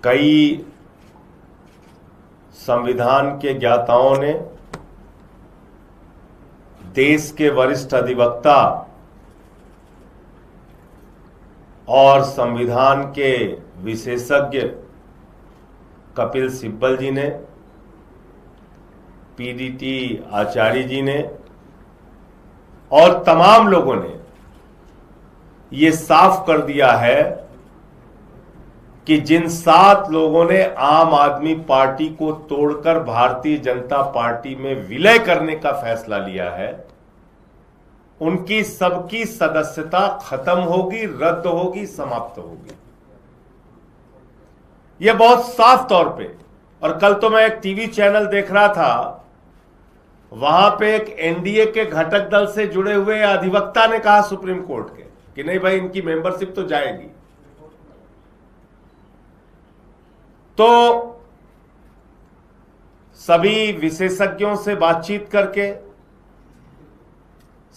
कई संविधान के ज्ञाताओं ने, देश के वरिष्ठ अधिवक्ता और संविधान के विशेषज्ञ कपिल सिब्बल जी ने, पीडीटी आचार्य जी ने और तमाम लोगों ने ये साफ कर दिया है कि जिन 7 लोगों ने आम आदमी पार्टी को तोड़कर भारतीय जनता पार्टी में विलय करने का फैसला लिया है, उनकी सबकी सदस्यता खत्म होगी, रद्द होगी, समाप्त होगी। यह बहुत साफ तौर पे। और कल तो मैं एक टीवी चैनल देख रहा था, वहां पे एक एनडीए के घटक दल से जुड़े हुए अधिवक्ता ने कहा सुप्रीम कोर्ट के कि नहीं भाई, इनकी मेंबरशिप तो जाएगी। तो सभी विशेषज्ञों से बातचीत करके,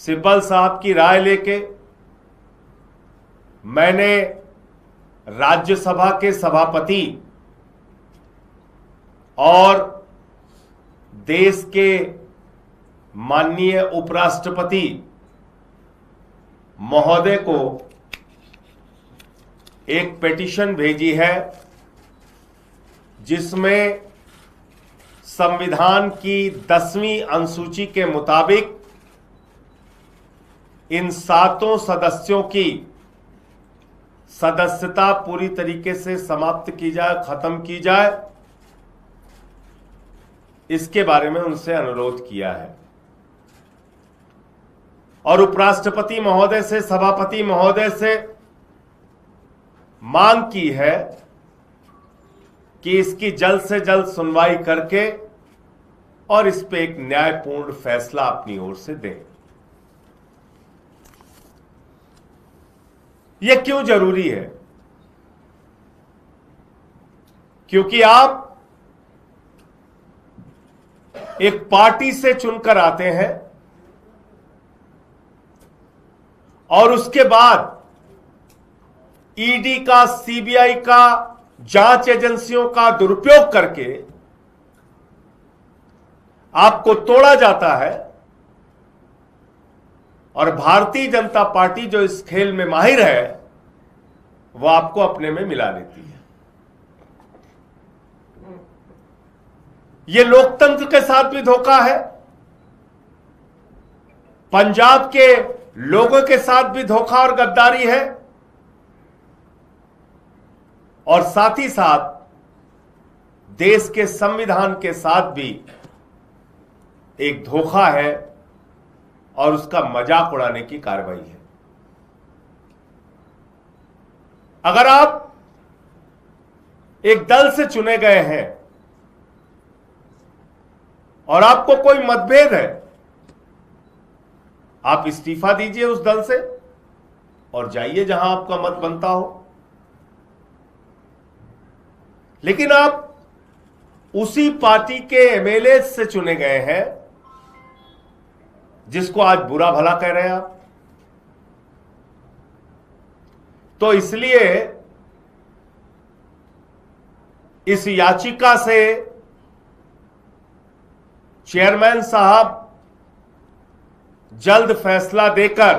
सिब्बल साहब की राय लेके, मैंने राज्यसभा के सभापति और देश के माननीय उपराष्ट्रपति महोदय को एक पिटीशन भेजी है, जिसमें संविधान की 10वीं अनुसूची के मुताबिक इन 7 सदस्यों की सदस्यता पूरी तरीके से समाप्त की जाए, खत्म की जाए, इसके बारे में उनसे अनुरोध किया है। और उपराष्ट्रपति महोदय से, सभापति महोदय से मांग की है कि इसकी जल्द से जल्द सुनवाई करके और इस पे एक न्यायपूर्ण फैसला अपनी ओर से दें। यह क्यों जरूरी है? क्योंकि आप एक पार्टी से चुनकर आते हैं और उसके बाद ईडी का, सीबीआई का, जांच एजेंसियों का दुरुपयोग करके आपको तोड़ा जाता है और भारतीय जनता पार्टी जो इस खेल में माहिर है, वो आपको अपने में मिला लेती है। ये लोकतंत्र के साथ भी धोखा है, पंजाब के लोगों के साथ भी धोखा और गद्दारी है, और साथ ही साथ देश के संविधान के साथ भी एक धोखा है और उसका मजाक उड़ाने की कार्रवाई है। अगर आप एक दल से चुने गए हैं और आपको कोई मतभेद है, आप इस्तीफा दीजिए उस दल से और जाइए जहां आपका मत बनता हो। लेकिन आप उसी पार्टी के एमएलए से चुने गए हैं जिसको आज बुरा भला कह रहे हैं आप। तो इसलिए इस याचिका से चेयरमैन साहब जल्द फैसला देकर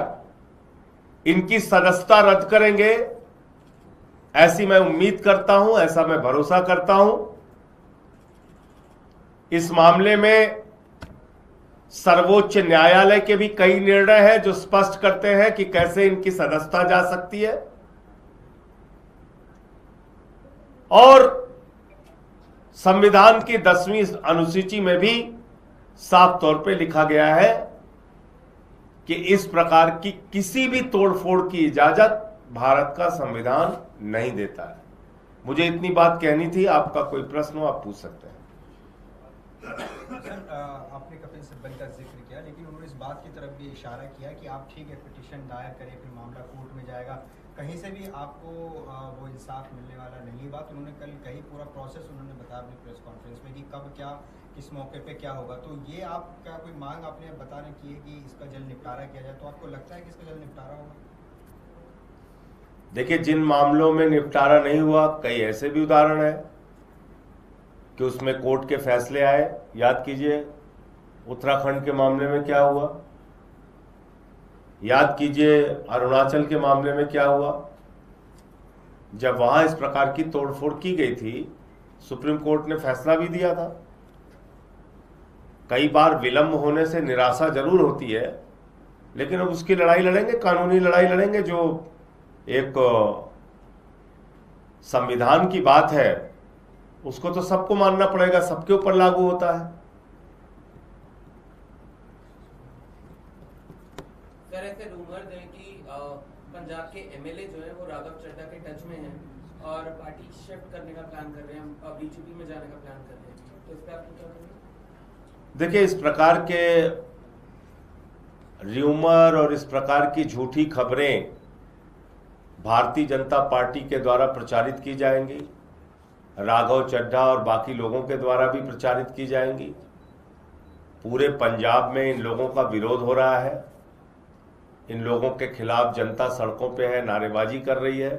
इनकी सदस्यता रद्द करेंगे, ऐसी मैं उम्मीद करता हूं, ऐसा मैं भरोसा करता हूं। इस मामले में सर्वोच्च न्यायालय के भी कई निर्णय हैं जो स्पष्ट करते हैं कि कैसे इनकी सदस्यता जा सकती है। और संविधान की 10वीं अनुसूची में भी साफ तौर पे लिखा गया है कि इस प्रकार की किसी भी तोड़फोड़ की इजाजत भारत का संविधान नहीं देता है। मुझे इतनी बात कहनी थी। आपका कोई प्रश्न हो आप पूछ सकते हैं। सर, आपने कपिल सिब्बल का जिक्र किया, लेकिन उन्होंने इस बात की तरफ भी इशारा किया कि आप ठीक है पिटीशन दायर करें, फिर मामला कोर्ट में जाएगा, कहीं से भी आपको वो इंसाफ मिलने वाला नहीं। बात उन्होंने कल कही, पूरा प्रोसेस उन्होंने बताया अपनी प्रेस कॉन्फ्रेंस में कि कब क्या, किस मौके पे क्या होगा। तो ये आपका कोई मांग आपने बताने की है कि इसका जल्द निपटारा किया जाए, तो आपको लगता है कि इसका जल्द निपटारा होगा? देखिए, जिन मामलों में निपटारा नहीं हुआ, कई ऐसे भी उदाहरण है कि उसमें कोर्ट के फैसले आए। याद कीजिए उत्तराखंड के मामले में क्या हुआ, याद कीजिए अरुणाचल के मामले में क्या हुआ। जब वहां इस प्रकार की तोड़फोड़ की गई थी, सुप्रीम कोर्ट ने फैसला भी दिया था। कई बार विलंब होने से निराशा जरूर होती है, लेकिन अब उसकी लड़ाई लड़ेंगे, कानूनी लड़ाई लड़ेंगे। जो एक संविधान की बात है उसको तो सबको मानना पड़ेगा, सबके ऊपर लागू होता है। सर, ऐसे रूमर्स हैं कि पंजाब के एमएलए जो है वो राघव चड्ढा के टच में हैं और पार्टी शिफ्ट करने का प्लान कर रहे हैं, बीजेपी में जाने का प्लान कर रहे हैं, तो इस पर आपको क्या कहेंगे? देखिए, इस प्रकार के र्यूमर और इस प्रकार की झूठी खबरें भारतीय जनता पार्टी के द्वारा प्रचारित की जाएंगी, राघव चड्ढा और बाकी लोगों के द्वारा भी प्रचारित की जाएंगी। पूरे पंजाब में इन लोगों का विरोध हो रहा है, इन लोगों के खिलाफ जनता सड़कों पे है, नारेबाजी कर रही है।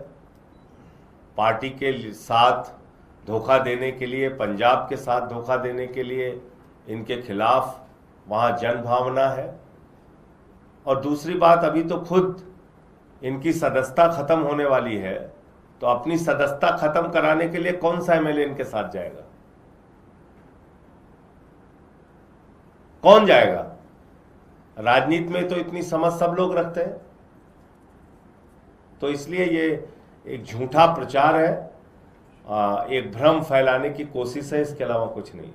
पार्टी के साथ धोखा देने के लिए, पंजाब के साथ धोखा देने के लिए इनके खिलाफ वहां जन भावना है। और दूसरी बात, अभी तो खुद इनकी सदस्यता खत्म होने वाली है, तो अपनी सदस्यता खत्म कराने के लिए कौन सा एमएलए इनके साथ जाएगा? कौन जाएगा? राजनीति में तो इतनी समझ सब लोग रखते हैं। तो इसलिए ये एक झूठा प्रचार है, एक भ्रम फैलाने की कोशिश है, इसके अलावा कुछ नहीं।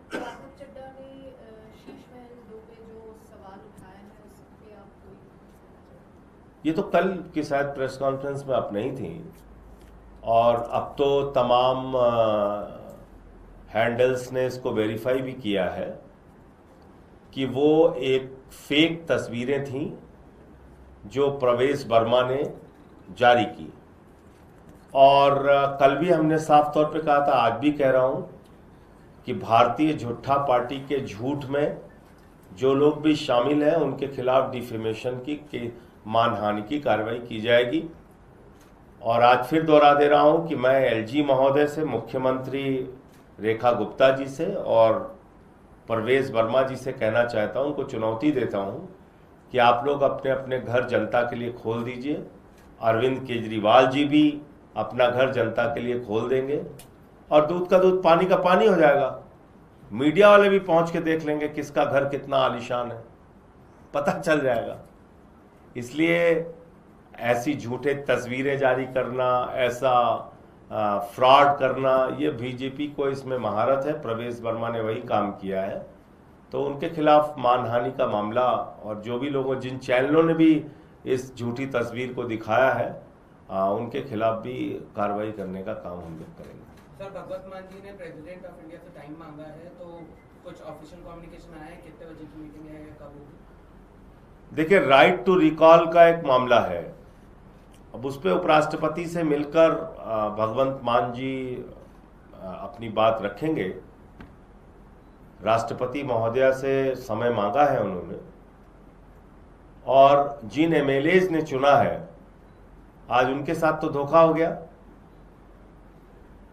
चड्ढा ने शीश महल 2 पे जो सवाल उठाए हैं उस पे आप कोई? ये तो कल की शायद प्रेस कॉन्फ्रेंस में आप नहीं थी, और अब तो तमाम हैंडल्स ने इसको वेरीफाई भी किया है कि वो एक फेक तस्वीरें थीं जो प्रवेश वर्मा ने जारी की। और कल भी हमने साफ तौर पे कहा था, आज भी कह रहा हूं कि भारतीय झूठा पार्टी के झूठ में जो लोग भी शामिल हैं उनके खिलाफ डिफेमेशन की मानहानि की कार्रवाई की जाएगी। और आज फिर दोहरा दे रहा हूं कि मैं एलजी महोदय से, मुख्यमंत्री रेखा गुप्ता जी से और परवेज वर्मा जी से कहना चाहता हूं, उनको चुनौती देता हूं कि आप लोग अपने अपने घर जनता के लिए खोल दीजिए। अरविंद केजरीवाल जी भी अपना घर जनता के लिए खोल देंगे और दूध का दूध पानी का पानी हो जाएगा। मीडिया वाले भी पहुंच के देख लेंगे किसका घर कितना आलीशान है, पता चल जाएगा। इसलिए ऐसी झूठे तस्वीरें जारी करना, ऐसा फ्रॉड करना, ये बीजेपी को इसमें महारत है। प्रवेश वर्मा ने वही काम किया है, तो उनके खिलाफ मानहानि का मामला, और जो भी लोगों, जिन चैनलों ने भी इस झूठी तस्वीर को दिखाया है, उनके खिलाफ भी कार्रवाई करने का काम हम लोग करेंगे। सर, भगवत मान जी ने प्रेसिडेंट ऑफ इंडिया से टाइम मांगा है, तो कुछ ऑफिशियल कम्युनिकेशन आया है? कितने बजे की मीटिंग है, कब होगी? देखिए, राइट टू रिकॉल का एक मामला है। अब उस पर उपराष्ट्रपति से मिलकर भगवंत मान जी अपनी बात रखेंगे। राष्ट्रपति महोदया से समय मांगा है उन्होंने, और जिन एमएलएज ने चुना है, आज उनके साथ तो धोखा हो गया।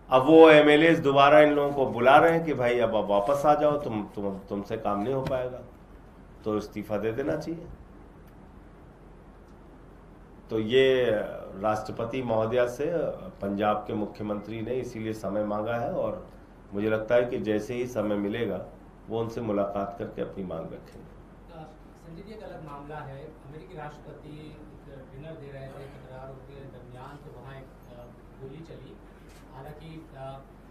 अब वो एमएलएज दोबारा इन लोगों को बुला रहे हैं कि भाई अब आप वापस आ जाओ, तुमसे काम नहीं हो पाएगा, तो इस्तीफा दे देना चाहिए। तो ये राष्ट्रपति महोदया से पंजाब के मुख्यमंत्री ने इसीलिए समय मांगा है, और मुझे लगता है कि जैसे ही समय मिलेगा वो उनसे मुलाकात करके अपनी मांग रखेंगे। संजय जी, एक अलग मामला है। अमेरिकी राष्ट्रपति डिनर दे रहे थे कतरार के दरमियान, तो वहाँ एक गोली चली। हालांकि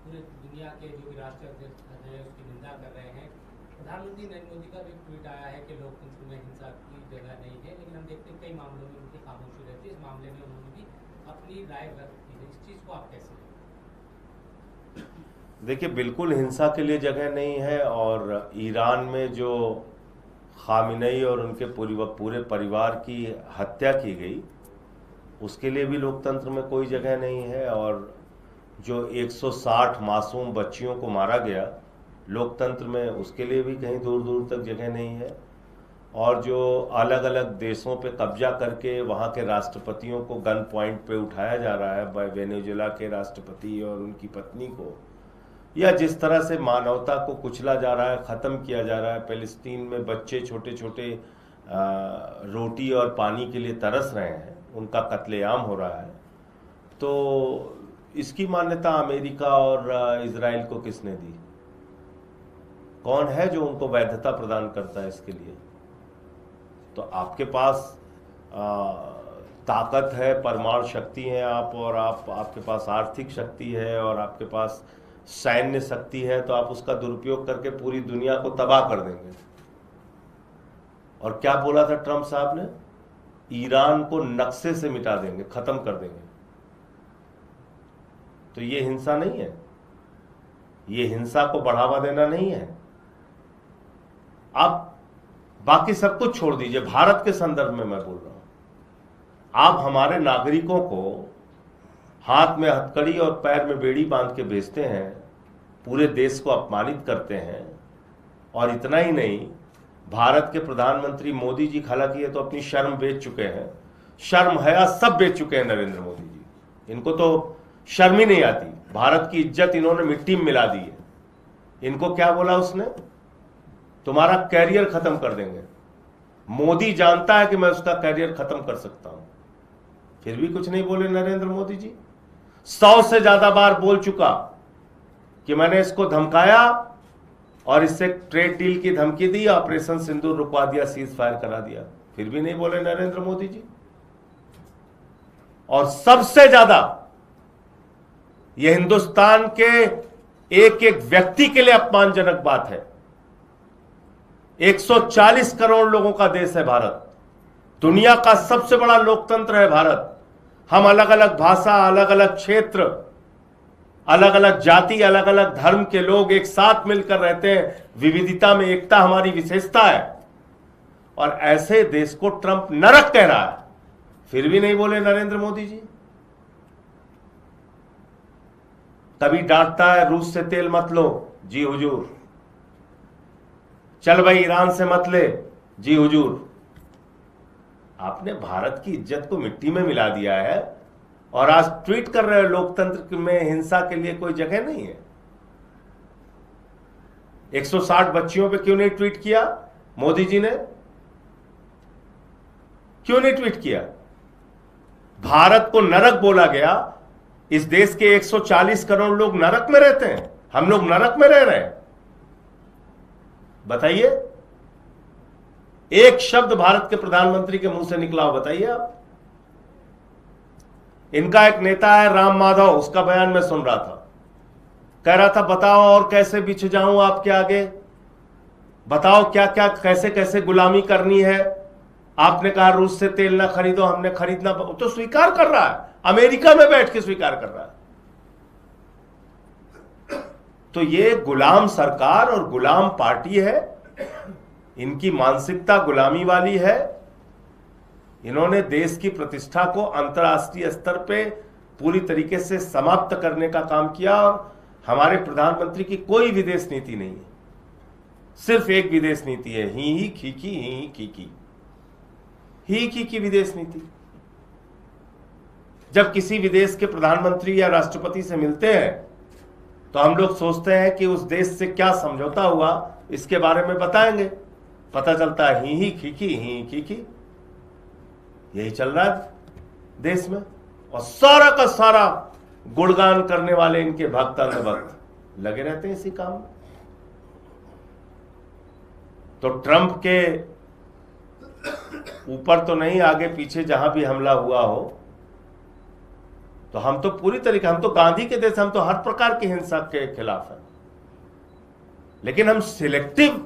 पूरे दुनिया के जो भी राष्ट्रीय अध्यक्ष हैं उसकी निंदा कर रहे हैं। प्रधानमंत्री नरेंद्र मोदी का भी ट्वीट आया है कि लोकतंत्र में हिंसा की जगह नहीं है, लेकिन हम देखते हैं कई मामलों में उनकी खामोशी रहती है। इस मामले में उन्होंने भी अपनी राय व्यक्त की है। इस चीज़ को आप कैसे? देखिए, बिल्कुल हिंसा के लिए जगह नहीं है, और ईरान में जो खामिनेई और उनके पूरे परिवार की हत्या की गई, उसके लिए भी लोकतंत्र में कोई जगह नहीं है। और जो 160 मासूम बच्चियों को मारा गया लोकतंत्र में, उसके लिए भी कहीं दूर दूर तक जगह नहीं है। और जो अलग अलग देशों पे कब्जा करके वहाँ के राष्ट्रपतियों को गन पॉइंट पे उठाया जा रहा है, वेनेजुएला के राष्ट्रपति और उनकी पत्नी को, या जिस तरह से मानवता को कुचला जा रहा है, ख़त्म किया जा रहा है, फ़िलिस्तीन में बच्चे छोटे छोटे रोटी और पानी के लिए तरस रहे हैं, उनका कत्लेआम हो रहा है, तो इसकी मान्यता अमेरिका और इजराइल को किसने दी? कौन है जो उनको वैधता प्रदान करता है इसके लिए? तो आपके पास ताकत है, परमाणु शक्ति है आप, और आपके पास आर्थिक शक्ति है, और आपके पास सैन्य शक्ति है, तो आप उसका दुरुपयोग करके पूरी दुनिया को तबाह कर देंगे। और क्या बोला था ट्रंप साहब ने? ईरान को नक्शे से मिटा देंगे, खत्म कर देंगे। तो ये हिंसा नहीं है, ये हिंसा को बढ़ावा देना नहीं है। आप बाकी सब कुछ छोड़ दीजिए, भारत के संदर्भ में मैं बोल रहा हूं। आप हमारे नागरिकों को हाथ में हथकड़ी और पैर में बेड़ी बांध के भेजते हैं, पूरे देश को अपमानित करते हैं। और इतना ही नहीं, भारत के प्रधानमंत्री मोदी जी, हालांकि ये तो अपनी शर्म बेच चुके हैं, शर्म हया सब बेच चुके हैं नरेंद्र मोदी जी। इनको तो शर्म ही नहीं आती, भारत की इज्जत इन्होंने मिट्टी में मिला दी है। इनको क्या बोला उसने? तुम्हारा कैरियर खत्म कर देंगे। मोदी जानता है कि मैं उसका कैरियर खत्म कर सकता हूं, फिर भी कुछ नहीं बोले नरेंद्र मोदी जी। 100 से ज्यादा बार बोल चुका कि मैंने इसको धमकाया और इससे ट्रेड डील की धमकी दी, ऑपरेशन सिंदूर रुकवा दिया, सीज फायर करा दिया, फिर भी नहीं बोले नरेंद्र मोदी जी। और सबसे ज्यादा यह हिंदुस्तान के एक एक व्यक्ति के लिए अपमानजनक बात है। 140 करोड़ लोगों का देश है भारत, दुनिया का सबसे बड़ा लोकतंत्र है भारत। हम अलग अलग भाषा, अलग अलग क्षेत्र, अलग अलग जाति, अलग अलग धर्म के लोग एक साथ मिलकर रहते हैं। विविधता में एकता हमारी विशेषता है। और ऐसे देश को ट्रंप नरक कह रहा है, फिर भी नहीं बोले नरेंद्र मोदी जी। कभी डांटता है रूस से तेल मत लो, जी हुजूर। चल भाई ईरान से मत ले, जी हुजूर। आपने भारत की इज्जत को मिट्टी में मिला दिया है और आज ट्वीट कर रहे हो लोकतंत्र में हिंसा के लिए कोई जगह नहीं है। 160 बच्चियों पे क्यों नहीं ट्वीट किया मोदी जी ने? क्यों नहीं ट्वीट किया? भारत को नरक बोला गया। इस देश के 140 करोड़ लोग नरक में रहते हैं, हम लोग नरक में रह रहे हैं। बताइए, एक शब्द भारत के प्रधानमंत्री के मुंह से निकला हो, बताइए आप। इनका एक नेता है राम माधव, उसका बयान मैं सुन रहा था, कह रहा था बताओ और कैसे बिछ जाऊं आपके आगे, बताओ क्या क्या कैसे कैसे गुलामी करनी है। आपने कहा रूस से तेल ना खरीदो, हमने खरीदना, तो स्वीकार कर रहा है, अमेरिका में बैठ के स्वीकार कर रहा है। तो ये गुलाम सरकार और गुलाम पार्टी है, इनकी मानसिकता गुलामी वाली है। इन्होंने देश की प्रतिष्ठा को अंतर्राष्ट्रीय स्तर पे पूरी तरीके से समाप्त करने का काम किया। और हमारे प्रधानमंत्री की कोई विदेश नीति नहीं है, सिर्फ एक विदेश नीति है, ही खीकी ही खीकी, ही खीकी विदेश नीति। जब किसी विदेश के प्रधानमंत्री या राष्ट्रपति से मिलते हैं तो हम लोग सोचते हैं कि उस देश से क्या समझौता हुआ इसके बारे में बताएंगे, पता चलता है ही खीकी ही खीकी। यही चल रहा है देश में, और सारा का सारा गुणगान करने वाले इनके भक्त भक्त लगे रहते हैं इसी काम में। तो ट्रंप के ऊपर तो नहीं, आगे पीछे जहां भी हमला हुआ हो, तो हम तो पूरी तरीके, हम तो गांधी के देश, हम तो हर प्रकार की हिंसा के खिलाफ हैं। लेकिन हम सिलेक्टिव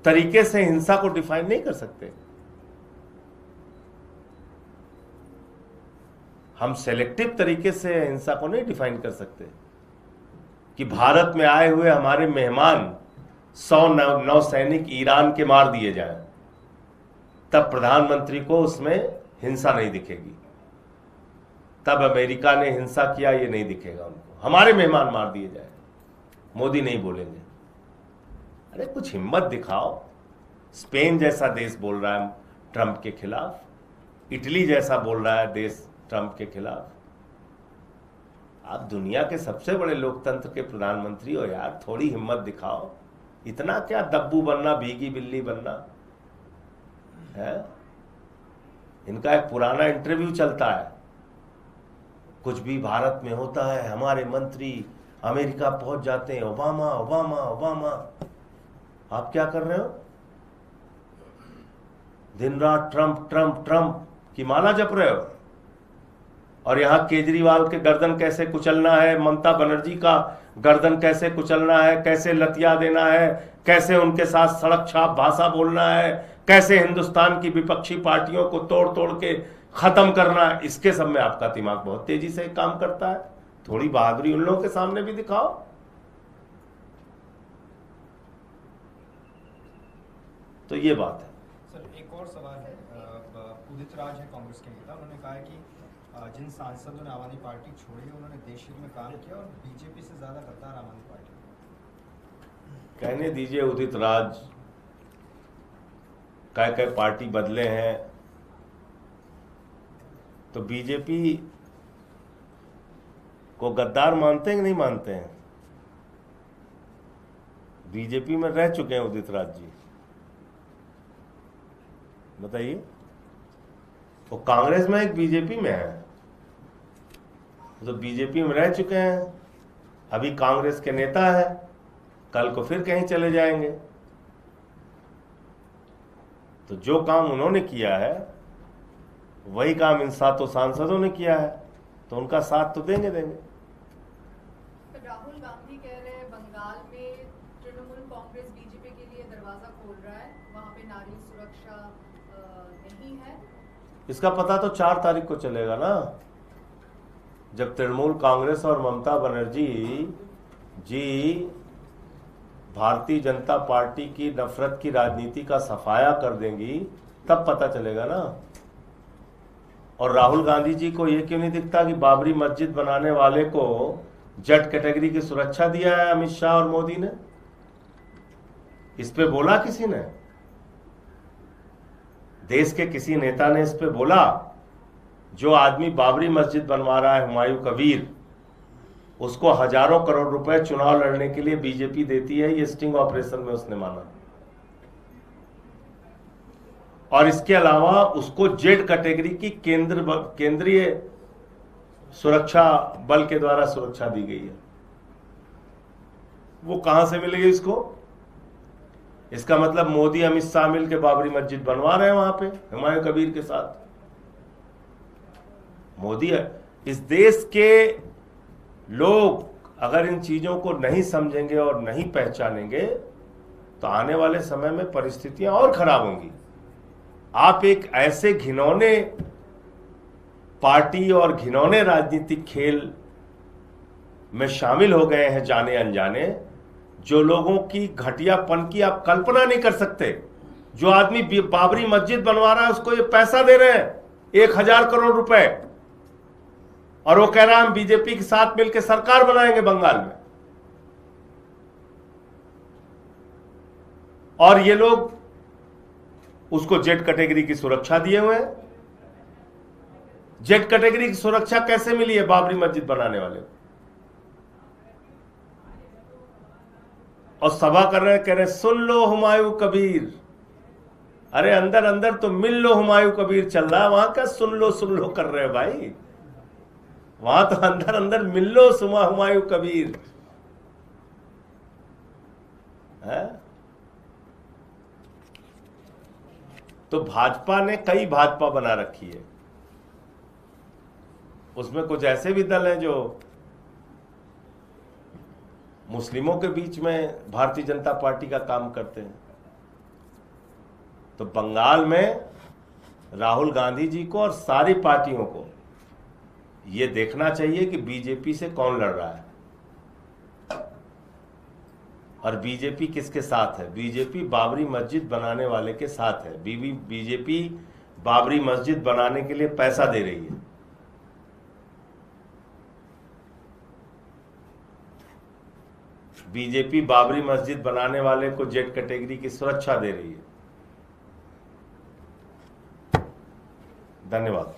तरीके से हिंसा को डिफाइन नहीं कर सकते। हम सेलेक्टिव तरीके से हिंसा को नहीं डिफाइन कर सकते कि भारत में आए हुए हमारे मेहमान 100 नौसैनिक ईरान के मार दिए जाएं, तब प्रधानमंत्री को उसमें हिंसा नहीं दिखेगी। तब अमेरिका ने हिंसा किया ये नहीं दिखेगा उनको। हमारे मेहमान मार दिए जाए, मोदी नहीं बोलेंगे। अरे कुछ हिम्मत दिखाओ, स्पेन जैसा देश बोल रहा है ट्रंप के खिलाफ, इटली जैसा बोल रहा है देश ट्रंप के खिलाफ। आप दुनिया के सबसे बड़े लोकतंत्र के प्रधानमंत्री हो यार, थोड़ी हिम्मत दिखाओ। इतना क्या दब्बू बनना, भीगी बिल्ली बनना है। इनका एक पुराना इंटरव्यू चलता है, कुछ भी भारत में होता है हमारे मंत्री अमेरिका पहुंच जाते हैं, ओबामा ओबामा ओबामा। आप क्या कर रहे हो? दिन रात ट्रंप ट्रंप ट्रंप की माला जप रहे हो। और यहां केजरीवाल के गर्दन कैसे कुचलना है, ममता बनर्जी का गर्दन कैसे कुचलना है, कैसे लतिया देना है, कैसे उनके साथ सड़क छाप भाषा बोलना है, कैसे हिंदुस्तान की विपक्षी पार्टियों को तोड़ तोड़ के खत्म करना है, इसके सब में आपका दिमाग बहुत तेजी से काम करता है। थोड़ी बहादुरी उन लोगों के सामने भी दिखाओ। तो ये बात है। सर एक और सवाल है, उदित राज है कांग्रेस के नेता, उन्होंने कहा है कि जिन सांसदों ने आम आदमी पार्टी छोड़ी उन्होंने देश हित में काम किया और बीजेपी से ज्यादा गद्दार आम आदमी पार्टी। कहने दीजिए, उदित राज कई पार्टी बदले हैं, तो बीजेपी को गद्दार मानते हैं कि नहीं मानते हैं? बीजेपी में रह चुके हैं उदित राज जी, बताइए। वो कांग्रेस में एक बीजेपी में है, तो बीजेपी में रह चुके हैं, अभी कांग्रेस के नेता है, कल को फिर कहीं चले जाएंगे। तो जो काम उन्होंने किया है वही काम इन 7 सांसदों ने किया है, तो उनका साथ तो देंगे। तो राहुल गांधी कह रहे हैं बंगाल में तृणमूल कांग्रेस बीजेपी के लिए दरवाजा खोल रहा है, वहां पे नारी सुरक्षा नहीं है। इसका पता तो 4 तारीख को चलेगा ना, जब तृणमूल कांग्रेस और ममता बनर्जी जी भारतीय जनता पार्टी की नफरत की राजनीति का सफाया कर देंगी, तब पता चलेगा ना। और राहुल गांधी जी को यह क्यों नहीं दिखता कि बाबरी मस्जिद बनाने वाले को जेड कैटेगरी की सुरक्षा दिया है अमित शाह और मोदी ने? इस पे बोला किसी ने? देश के किसी नेता ने इस पे बोला? जो आदमी बाबरी मस्जिद बनवा रहा है, हुमायूं कबीर, उसको हजारों करोड़ रुपए चुनाव लड़ने के लिए बीजेपी देती है, ये स्टिंग ऑपरेशन में उसने माना। और इसके अलावा उसको जेड कैटेगरी की केंद्रीय सुरक्षा बल के द्वारा सुरक्षा दी गई है। वो कहां से मिलेगी इसको? इसका मतलब मोदी अमित शाह मिल के बाबरी मस्जिद बनवा रहे हैं वहां पे हुमायूं कबीर के साथ। मोदी, इस देश के लोग अगर इन चीजों को नहीं समझेंगे और नहीं पहचानेंगे तो आने वाले समय में परिस्थितियां और खराब होंगी। आप एक ऐसे घिनौने पार्टी और घिनौने राजनीतिक खेल में शामिल हो गए हैं जाने अनजाने, जो लोगों की घटियापन की आप कल्पना नहीं कर सकते। जो आदमी बाबरी मस्जिद बनवा रहा है उसको ये पैसा दे रहे हैं 1000 करोड़ रुपए, और वो कह रहा है हम बीजेपी के साथ मिलकर सरकार बनाएंगे बंगाल में। और ये लोग उसको जेड कैटेगरी की सुरक्षा दिए हुए हैं। जेड कैटेगरी की सुरक्षा कैसे मिली है बाबरी मस्जिद बनाने वाले? और सभा कर रहे हैं, कह रहे सुन लो हुमायूं कबीर। अरे अंदर अंदर तो मिल लो हुमायूं कबीर चल रहा है, वहां क्या सुन लो कर रहे हैं भाई? वहां तो अंदर अंदर मिल लो हुमायूं कबीर है। तो भाजपा ने कई भाजपा बना रखी है, उसमें कुछ ऐसे भी दल हैं जो मुस्लिमों के बीच में भारतीय जनता पार्टी का काम करते हैं। तो बंगाल में राहुल गांधी जी को और सारी पार्टियों को यह देखना चाहिए कि बीजेपी से कौन लड़ रहा है और बीजेपी किसके साथ है। बीजेपी बाबरी मस्जिद बनाने वाले के साथ है। बीजेपी बाबरी मस्जिद बनाने के लिए पैसा दे रही है। बीजेपी बाबरी मस्जिद बनाने वाले को जेड कैटेगरी की सुरक्षा दे रही है। धन्यवाद।